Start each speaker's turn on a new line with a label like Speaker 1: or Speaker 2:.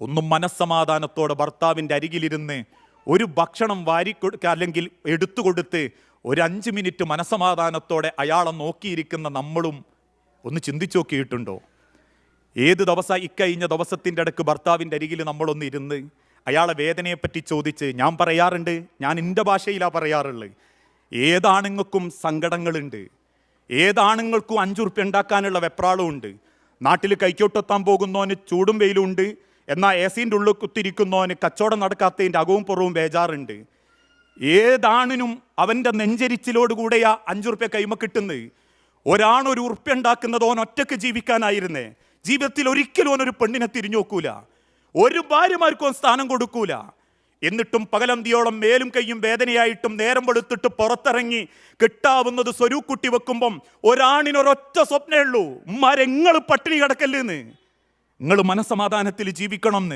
Speaker 1: ഒന്നും മനസ്സമാധാനത്തോടെ ഭർത്താവിൻ്റെ അരികിലിരുന്ന് ഒരു ഭക്ഷണം വാരിക്കൊടുക്കുക അല്ലെങ്കിൽ എടുത്തു കൊടുത്ത് ഒരു 5 മിനിറ്റ് മനസ്സമാധാനത്തോടെ അയാളെ നോക്കിയിരിക്കുന്ന നമ്മളും ഒന്ന് ചിന്തിച്ചു നോക്കിയിട്ടുണ്ടോ? ഏത് ദിവസം ഇക്കഴിഞ്ഞ ദിവസത്തിൻ്റെ ഇടയ്ക്ക് ഭർത്താവിൻ്റെ അരികിൽ നമ്മളൊന്ന് ഇരുന്ന് അയാളെ വേദനയെപ്പറ്റി ചോദിച്ച്, ഞാൻ പറയാറുണ്ട്, ഞാൻ എൻ്റെ ഭാഷയിലാണ് പറയാറുള്ളത്, ഏതാണുങ്ങൾക്കും സങ്കടങ്ങളുണ്ട്, ഏതാണുങ്ങൾക്കും 5 ഉറുപ്പ്യ ഉണ്ടാക്കാനുള്ള വെപ്രാളമുണ്ട്. നാട്ടിൽ കൈക്കോട്ടെത്താൻ പോകുന്നവന് ചൂടും വെയിലും ഉണ്ട്, എന്നാൽ എസിൻ്റെ ഉള്ളിൽ കുത്തിരിക്കുന്നവന് കച്ചവടം നടക്കാത്തതിൻ്റെ അകവും പുറവും ബേജാറുണ്ട്. ഏതാണിനും അവൻ്റെ നെഞ്ചരിച്ചിലോടുകൂടെയാ 5 ഉറുപ്പ്യ കൈമ കിട്ടുന്നത്. ഒരാണൊരു ഉറുപ്പ്യ ഉണ്ടാക്കുന്നത് ഓൻ ഒറ്റയ്ക്ക് ജീവിക്കാനായിരുന്നേ. ജീവിതത്തിൽ ഒരിക്കലും ഓനൊരു പെണ്ണിനെ തിരിഞ്ഞു നോക്കൂല, ഒരു ഭാര്യമാർക്കും സ്ഥാനം കൊടുക്കൂല. എന്നിട്ടും പകലന്തിയോളം മേലും കൈയും വേദനയായിട്ടും നേരം വെളുത്തിട്ട് പുറത്തിറങ്ങി കിട്ടാവുന്നത് സ്വരൂക്കുട്ടി വെക്കുമ്പം ഒരാണിനൊരൊറ്റ സ്വപ്നമേ ഉള്ളൂ, ഉമ്മാരെങ്ങൾ പട്ടിണി കിടക്കല്ലേന്ന്, നിങ്ങൾ മനസ്സമാധാനത്തിൽ ജീവിക്കണം എന്ന്.